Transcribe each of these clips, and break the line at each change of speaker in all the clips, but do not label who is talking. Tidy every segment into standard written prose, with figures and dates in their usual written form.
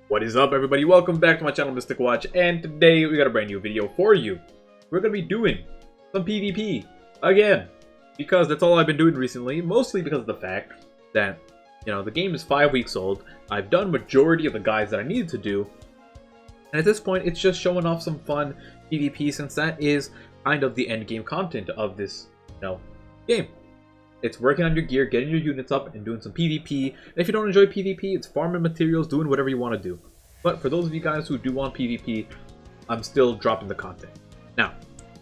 What is up, everybody? Welcome back to my channel, Mystic Watch, and today we got a brand new video for you. We're going to be doing some PvP again, because that's all I've been doing recently, mostly because of the fact that, the game is 5 weeks old. I've done majority of the guides that I needed to do, and at this point, it's just showing off some fun PvP, since that is kind of the end game content of this, game. It's working on your gear, getting your units up, and doing some PvP. And if you don't enjoy PvP, it's farming materials, doing whatever you want to do. But for those of you guys who do want PvP, I'm still dropping the content. Now,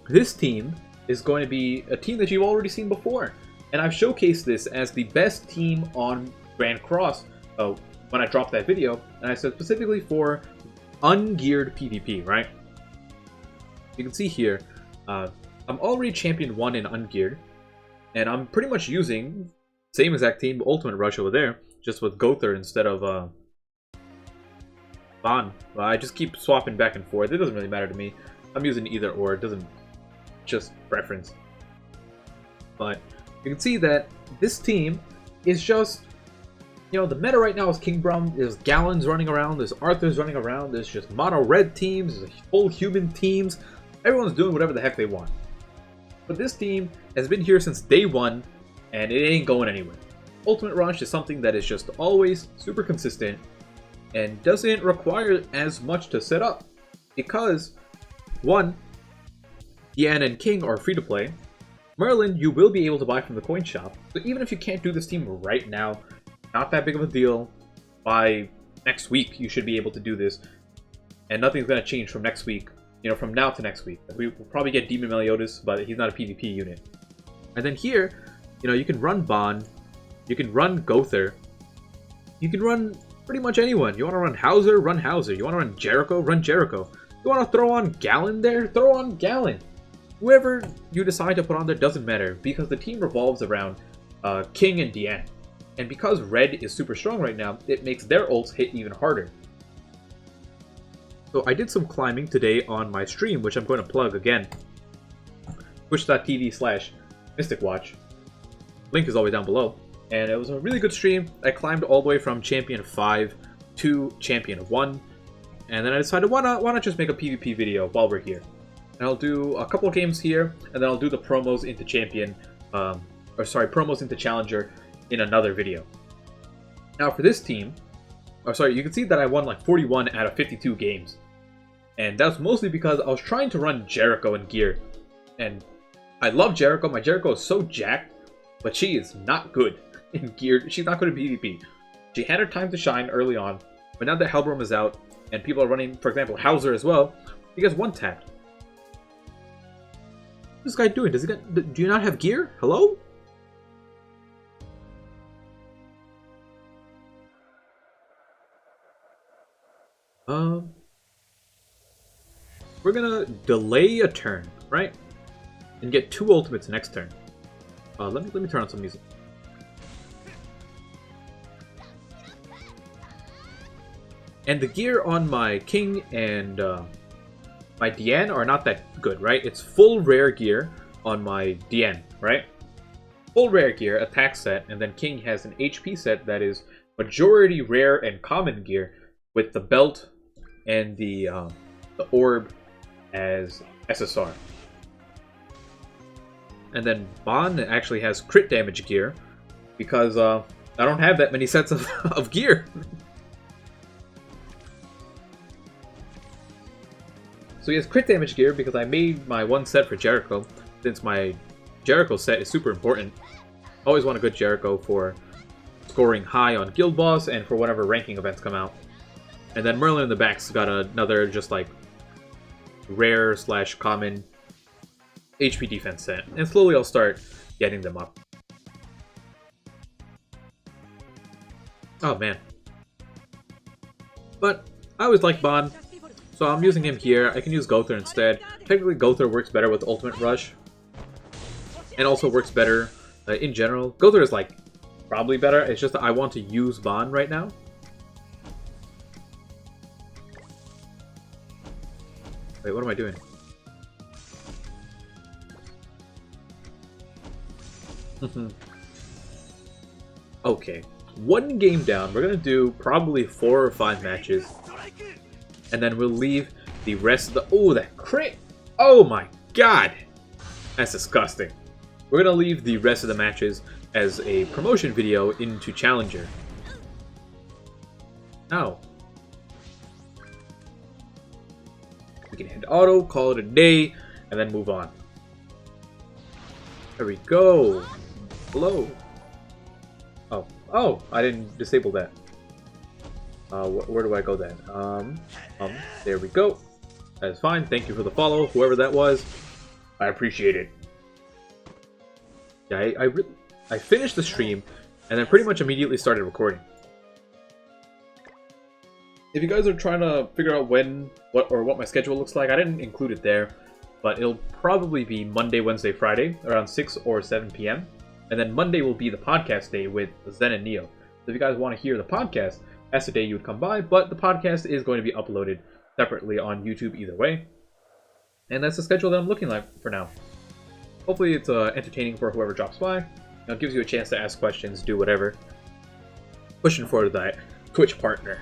this team is going to be a team that you've already seen before. And I've showcased this as the best team on Grand Cross when I dropped that video. And I said specifically for ungeared PvP, right? You can see here, I'm already Champion 1 in ungeared. And I'm pretty much using same exact team, Ultimate Rush over there, just with Gowther instead of Ban. I just keep swapping back and forth. It doesn't really matter to me. I'm using either or. It doesn't, just preference. But you can see that this team is just, the meta right now is King Brum. There's Gallons running around. There's Arthurs running around. There's just mono red teams. There's full human teams. Everyone's doing whatever the heck they want. But this team has been here since day one, and it ain't going anywhere. Ultimate Rush is something that is just always super consistent and doesn't require as much to set up. Because, one, Diana and King are free to play. Merlin, you will be able to buy from the coin shop. So even if you can't do this team right now, not that big of a deal. By next week, you should be able to do this. And nothing's going to change from next week. From now to next week. We will probably get Demon Meliodas, but he's not a PvP unit. And then here, you can run Ban, you can run Gowther, you can run pretty much anyone. You want to run Hauser, run Hauser. You want to run Jericho, run Jericho. You want to throw on Gallon there, throw on Gallon. Whoever you decide to put on there doesn't matter, because the team revolves around King and Diane. And because Red is super strong right now, it makes their ults hit even harder. So I did some climbing today on my stream, which I'm going to plug again. Twitch.tv/MysticWatch. Link is always down below. And it was a really good stream. I climbed all the way from Champion 5 to Champion 1. And then I decided, why not just make a PvP video while we're here. And I'll do a couple of games here, and then I'll do the promos into Champion, promos into Challenger in another video. Now for this team, you can see that I won like 41 out of 52 games. And that's mostly because I was trying to run Jericho in gear. And I love Jericho. My Jericho is so jacked, but she is not good in gear. She's not good at PvP. She had her time to shine early on, but now that Helbrom is out, and people are running, for example, Hauser as well, he gets one-tapped. What's this guy doing? Do you not have gear? Hello? We're gonna delay a turn, right? And get 2 ultimates next turn. Let me turn on some music. And the gear on my King and my Diane are not that good, right? It's full rare gear on my Diane, right? Full rare gear, attack set, and then King has an HP set that is majority rare and common gear with the belt and the orb as SSR. And then Ban actually has crit damage gear, because I don't have that many sets of gear. So he has crit damage gear because I made my one set for Jericho, since my Jericho set is super important. Always want a good Jericho for scoring high on Guild Boss and for whatever ranking events come out. And then Merlin in the back's got another just like rare / common HP defense set. And slowly I'll start getting them up. Oh man. But I always like Ban, so I'm using him here. I can use Gowther instead. Technically Gowther works better with Ultimate Rush. And also works better in general. Gowther is like probably better. It's just that I want to use Ban right now. Wait, what am I doing? Okay. one game down. We're going to do probably 4 or 5 matches. And then we'll leave the rest of the... Oh, that crit! Oh my god! That's disgusting. We're going to leave the rest of the matches as a promotion video into Challenger. Ow. We can hit auto, call it a day, and then move on. There we go. Hello. Oh, I didn't disable that. Where do I go then? There we go. That is fine. Thank you for the follow, whoever that was. I appreciate it. Yeah, I finished the stream, and then pretty much immediately started recording. If you guys are trying to figure out what my schedule looks like, I didn't include it there, but it'll probably be Monday, Wednesday, Friday, around 6 or 7 p.m. And then Monday will be the podcast day with Zen and Neo. So if you guys want to hear the podcast, that's the day you would come by, but the podcast is going to be uploaded separately on YouTube either way. And that's the schedule that I'm looking like for now. Hopefully it's entertaining for whoever drops by. It gives you a chance to ask questions, do whatever. Pushing for that Twitch partner.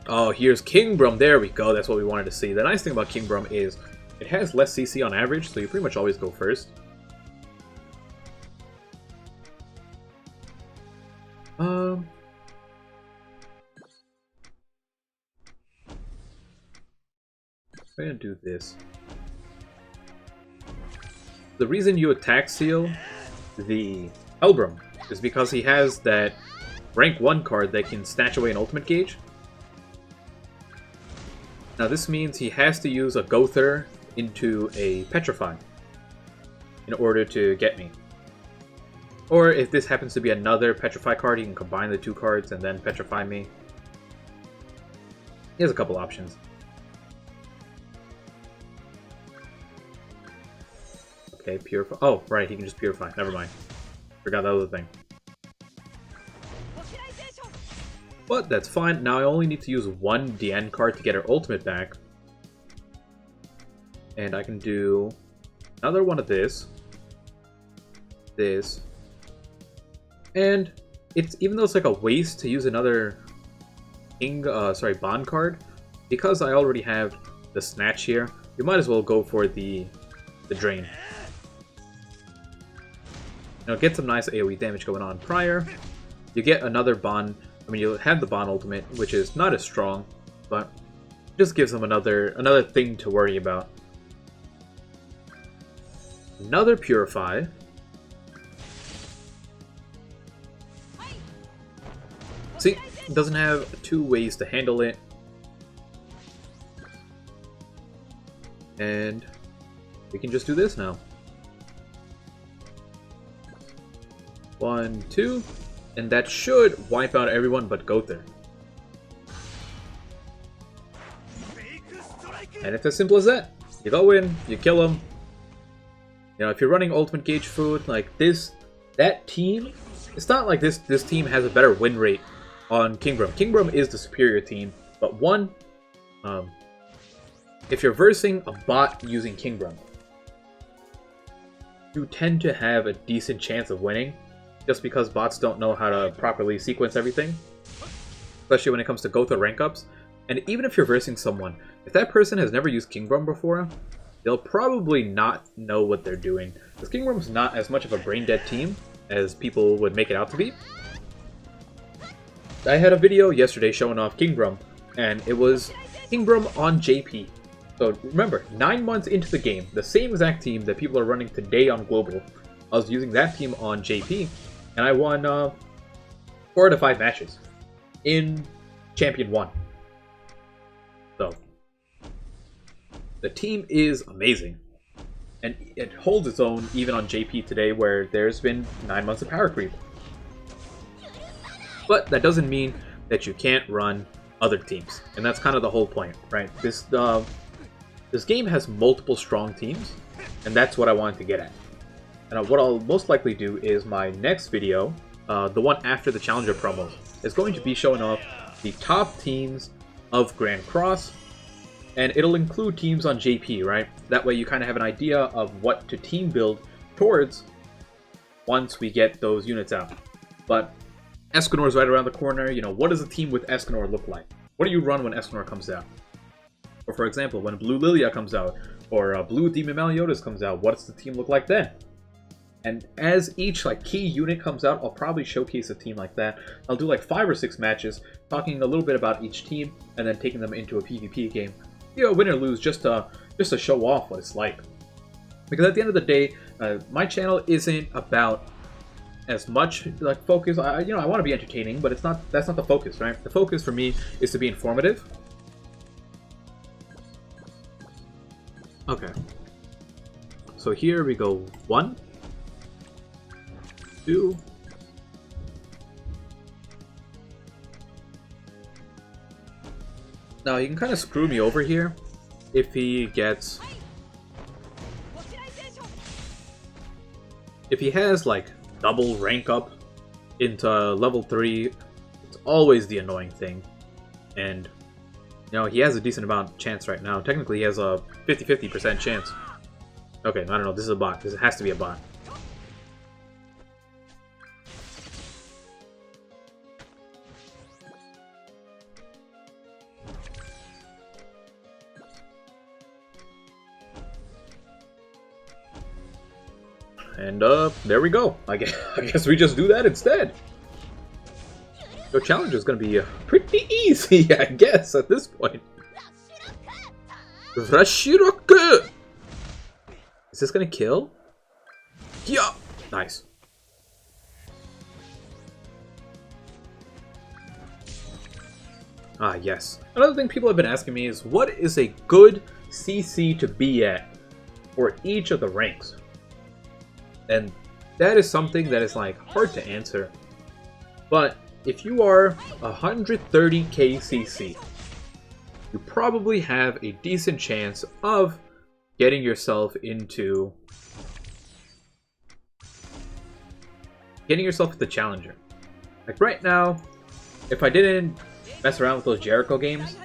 Oh, here's King Brum. There we go. That's what we wanted to see. The nice thing about King Brum is it has less CC on average, so you pretty much always go first. I'm gonna do this. The reason you attack Seal the Helbrum is because he has that rank 1 card that can snatch away an ultimate gauge. Now this means he has to use a Gowther into a Petrify in order to get me. Or if this happens to be another Petrify card, he can combine the 2 cards and then Petrify me. He has a couple options. Okay, Purify. Oh, right, he can just Purify. Never mind. Forgot that other thing. But that's fine. Now I only need to use 1 DN card to get her ultimate back. And I can do another one of this. This. And it's, even though it's like a waste to use another Bond card, because I already have the Snatch here, you might as well go for the Drain. Now get some nice AoE damage going on prior. You get another Bond. I mean, you'll have the Bond ultimate, which is not as strong, but just gives them another thing to worry about. Another Purify. See, it doesn't have 2 ways to handle it. And we can just do this now. 1, 2, and that should wipe out everyone but Gowther. And it's as simple as that. You go in, you kill him. You know, if you're running ultimate gauge food like this, that team, it's not like this team has a better win rate on King Brum. King Brum is the superior team, but if you're versing a bot using King Brum, you tend to have a decent chance of winning, just because bots don't know how to properly sequence everything, especially when it comes to Gowther rank ups. And even if you're versing someone, if that person has never used King Brum before, they'll probably not know what they're doing, because King Brum's not as much of a brain-dead team as people would make it out to be. I had a video yesterday showing off King Brum, and it was King Brum on JP. So remember, 9 months into the game, the same exact team that people are running today on Global, I was using that team on JP, and I won 4 out of 5 matches in Champion 1. So, the team is amazing. And it holds its own even on JP today, where there's been 9 months of power creep. But that doesn't mean that you can't run other teams. And that's kind of the whole point, right? This game has multiple strong teams, and that's what I wanted to get at. And what I'll most likely do is my next video, the one after the Challenger promo, is going to be showing off the top teams of Grand Cross, and it'll include teams on JP, right? That way you kind of have an idea of what to team build towards once we get those units out. But Escanor's right around the corner. You know, what does a team with Escanor look like? What do you run when Escanor comes out? Or for example, when Blue Lilia comes out, or Blue Demon Meliodas comes out, what does the team look like then? And as each like key unit comes out, I'll probably showcase a team like that. I'll do like 5 or 6 matches, talking a little bit about each team, and then taking them into a PvP game. You know, win or lose, just to show off what it's like. Because at the end of the day, my channel isn't about as much like focus. I want to be entertaining, but that's not the focus, right? The focus for me is to be informative. Okay. So here we go 1, 2. Now he can kind of screw me over here if he gets... If he has like double rank up into level 3, it's always the annoying thing. And you know, he has a decent amount of chance right now. Technically he has a 50-50% chance. Okay, I don't know, this is a bot. This has to be a bot. And there we go. I guess we just do that instead. Your challenge is going to be pretty easy, I guess, at this point. Rashiroku! Is this going to kill? Yeah! Nice. Ah, yes. Another thing people have been asking me is, what is a good CC to be at for each of the ranks? And that is something that is like hard to answer. But if you are 130k CC, you probably have a decent chance of getting yourself into the challenger. Like right now, if I didn't mess around with those Jericho games,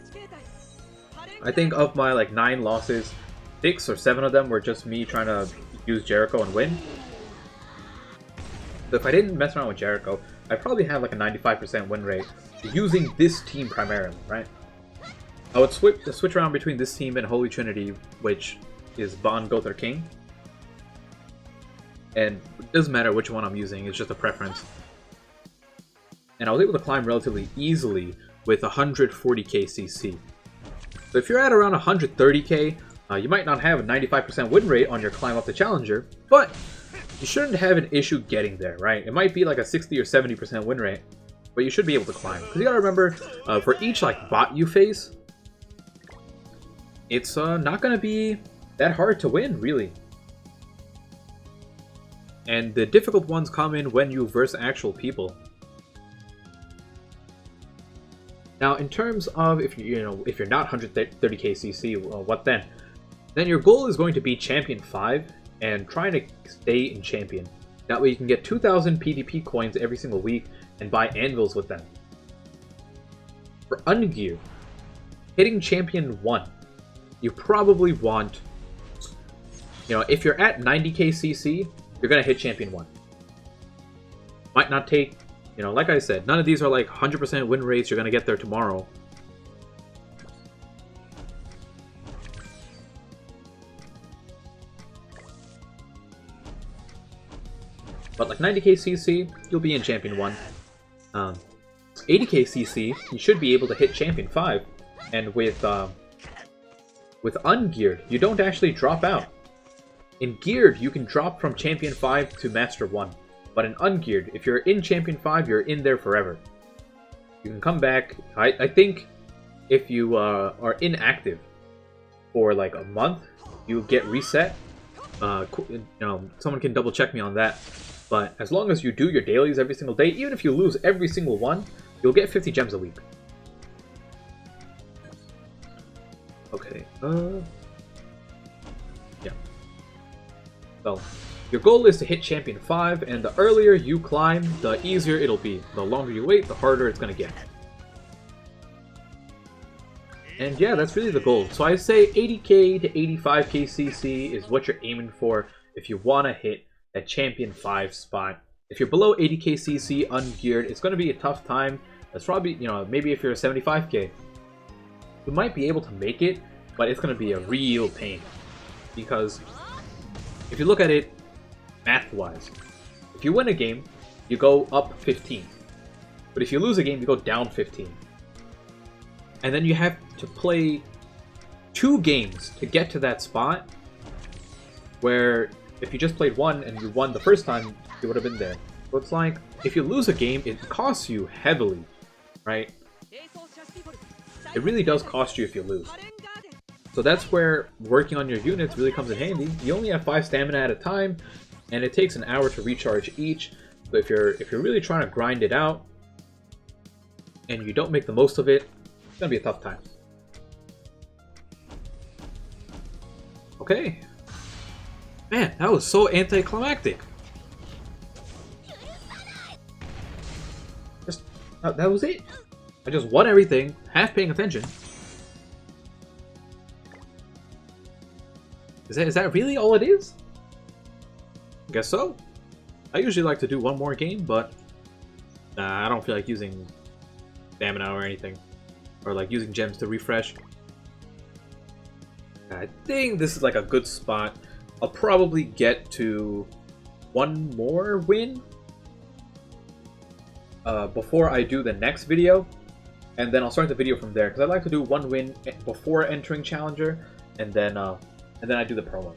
I think of my like 9 losses, 6 or 7 of them were just me trying to use Jericho and win. So if I didn't mess around with Jericho, I probably have like a 95% win rate using this team primarily, right? I would switch around between this team and Holy Trinity, which is Ban, Gowther, King. And it doesn't matter which one I'm using, it's just a preference. And I was able to climb relatively easily with 140k CC. So if you're at around 130k, you might not have a 95% win rate on your climb up to Challenger, but you shouldn't have an issue getting there, right? It might be like a 60 or 70% win rate, but you should be able to climb. Because you gotta remember, for each like bot you face, it's not gonna be that hard to win, really. And the difficult ones come in when you verse actual people. Now, in terms of if you're not 130k CC, what then? Then your goal is going to be Champion 5 and trying to stay in Champion. That way you can get 2,000 PvP coins every single week and buy anvils with them. For Ungear, hitting Champion 1, you probably want, if you're at 90k CC, you're going to hit Champion 1. Might not take, like I said, none of these are like 100% win rates, you're going to get there tomorrow. But like 90k CC, you'll be in Champion 1. 80k CC, you should be able to hit Champion 5. And with Ungeared, you don't actually drop out. In Geared, you can drop from Champion 5 to Master 1. But in Ungeared, if you're in Champion 5, you're in there forever. You can come back. I think if you are inactive for like a month, you get reset. Someone can double check me on that. But as long as you do your dailies every single day, even if you lose every single one, you'll get 50 gems a week. Okay, yeah. So, your goal is to hit Champion 5, and the earlier you climb, the easier it'll be. The longer you wait, the harder it's gonna get. And yeah, that's really the goal. So I say 80k to 85k CC is what you're aiming for if you want to hit that Champion 5 spot If you're below 80k CC ungeared, it's going to be a tough time. That's probably, you know, maybe if you're a 75k, you might be able to make it, but it's going to be a real pain. Because if you look at it math-wise, if you win a game, you go up 15. But if you lose a game, you go down 15. And then you have to play 2 games to get to that spot, where if you just played one and you won the first time, you would have been there. So it's like, if you lose a game, it costs you heavily, right? It really does cost you if you lose. So that's where working on your units really comes in handy. You only have 5 stamina at a time, and it takes an hour to recharge each. So if you're really trying to grind it out, and you don't make the most of it, it's gonna be a tough time. Okay. Man, that was so anticlimactic. Just that was it. I just won everything, half paying attention. Is that really all it is? I guess so. I usually like to do one more game, but I don't feel like using stamina or anything. Or like using gems to refresh. I think this is like a good spot. I'll probably get to one more win before I do the next video. And then I'll start the video from there, because I like to do one win before entering Challenger, and then I do the promo.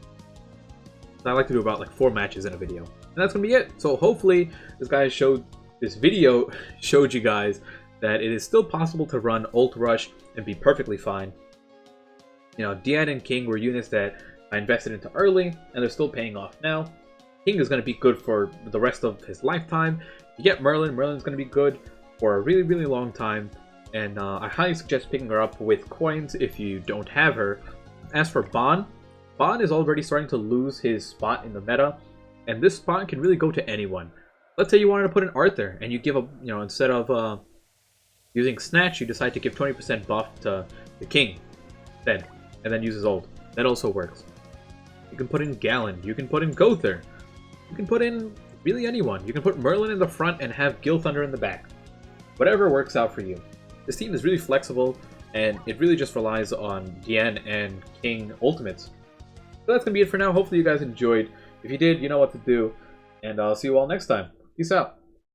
So I like to do about like 4 matches in a video, and that's gonna be it. So hopefully this video showed you guys that it is still possible to run Ult Rush and be perfectly fine. You know, Dian and King were units that I invested into early, and they're still paying off now. King is going to be good for the rest of his lifetime. You get Merlin, Merlin's going to be good for a really, really long time. And I highly suggest picking her up with coins if you don't have her. As for Ban, Ban is already starting to lose his spot in the meta, and this spot can really go to anyone. Let's say you wanted to put an Arthur, and you give a, you know, instead of using Snatch, you decide to give 20% buff to the King, then, and then use his ult. That also works. You can put in Galen, you can put in Gowther, you can put in really anyone. You can put Merlin in the front and have Gilthunder in the back. Whatever works out for you. This team is really flexible, and it really just relies on Dian and King ultimates. So that's going to be it for now. Hopefully you guys enjoyed. If you did, you know what to do, and I'll see you all next time. Peace out.